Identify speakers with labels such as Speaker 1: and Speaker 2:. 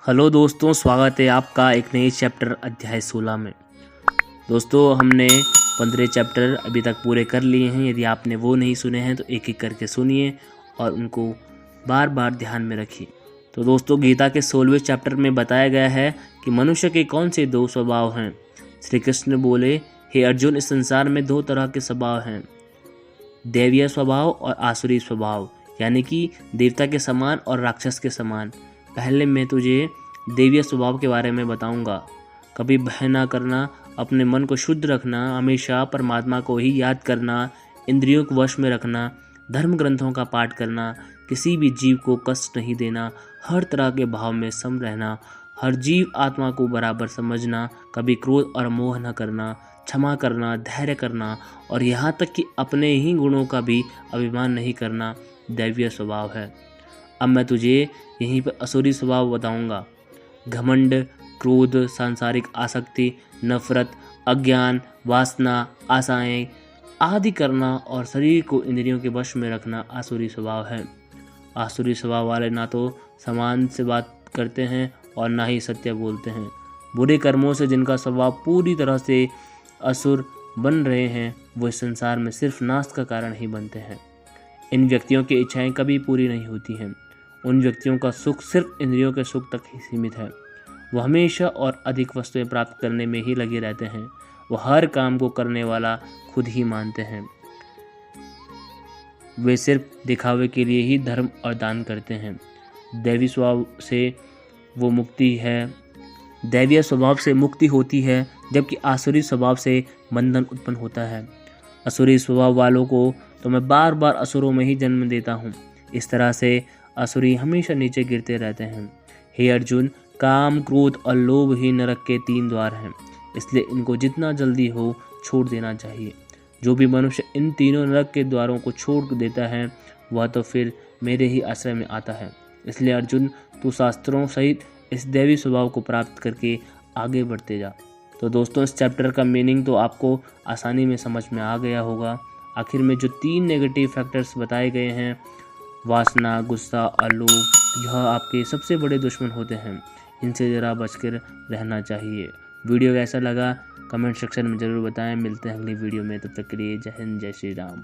Speaker 1: Hello दोस्तों, स्वागत है आपका एक नए चैप्टर अध्याय 16 में। दोस्तों, हमने 15 चैप्टर अभी तक पूरे कर लिए हैं। यदि आपने वो नहीं सुने हैं तो एक एक करके सुनिए और उनको बार बार ध्यान में रखिए। तो दोस्तों, गीता के 16वें चैप्टर में बताया गया है कि मनुष्य के कौन से दो स्वभाव हैं। श्री कृष्ण बोले, हे अर्जुन, इस संसार में दो तरह के स्वभाव हैं, दैवीय स्वभाव और आसुरी स्वभाव, यानी कि देवता के समान और राक्षस के समान। पहले मैं तुझे दैवीय स्वभाव के बारे में बताऊंगा। कभी भय ना करना, अपने मन को शुद्ध रखना, हमेशा परमात्मा को ही याद करना, इंद्रियों को वश में रखना, धर्म ग्रंथों का पाठ करना, किसी भी जीव को कष्ट नहीं देना, हर तरह के भाव में सम रहना, हर जीव आत्मा को बराबर समझना, कभी क्रोध और मोह न करना, क्षमा करना, धैर्य करना और यहाँ तक कि अपने ही गुणों का भी अभिमान नहीं करना दैवीय स्वभाव है। अब मैं तुझे यहीं पर असुरी स्वभाव बताऊंगा। घमंड, क्रोध, सांसारिक आसक्ति, नफरत, अज्ञान, वासना, आशाएं आदि करना और शरीर को इंद्रियों के वश में रखना आसुरी स्वभाव है। आसुरी स्वभाव वाले ना तो समान से बात करते हैं और ना ही सत्य बोलते हैं। बुरे कर्मों से जिनका स्वभाव पूरी तरह से असुर बन रहे हैं, वो इस संसार में सिर्फ नाश का कारण ही बनते हैं। इन व्यक्तियों की इच्छाएं कभी पूरी नहीं होती हैं। उन व्यक्तियों का सुख सिर्फ इंद्रियों के सुख तक ही सीमित है। वो हमेशा और अधिक वस्तुएं प्राप्त करने में ही लगे रहते हैं। वो हर काम को करने वाला खुद ही मानते हैं। वे सिर्फ दिखावे के लिए ही धर्म और दान करते हैं। दैवी स्वभाव से वो मुक्ति है, दैवीय स्वभाव से मुक्ति होती है, जबकि आसुरी स्वभाव से बंधन उत्पन्न होता है। असुरी स्वभाव वालों को तो मैं बार बार असुरों में ही जन्म देता हूँ। इस तरह से असुरी हमेशा नीचे गिरते रहते हैं। हे अर्जुन, काम, क्रोध और लोभ ही नरक के 3 द्वार हैं, इसलिए इनको जितना जल्दी हो छोड़ देना चाहिए। जो भी मनुष्य इन तीनों नरक के द्वारों को छोड़ देता है, वह तो फिर मेरे ही आश्रय में आता है। इसलिए अर्जुन, तू शास्त्रों सहित इस दैवी स्वभाव को प्राप्त करके आगे बढ़ते जा। तो दोस्तों, इस चैप्टर का मीनिंग तो आपको आसानी में समझ में आ गया होगा। आखिर में जो 3 नेगेटिव फैक्टर्स बताए गए हैं, वासना, गुस्सा और लोभ, यह आपके सबसे बड़े दुश्मन होते हैं। इनसे ज़रा बचकर रहना चाहिए। वीडियो कैसा लगा कमेंट सेक्शन में ज़रूर बताएं। मिलते हैं अगली वीडियो में, तब तक के लिए जय हिंद, जय श्री राम।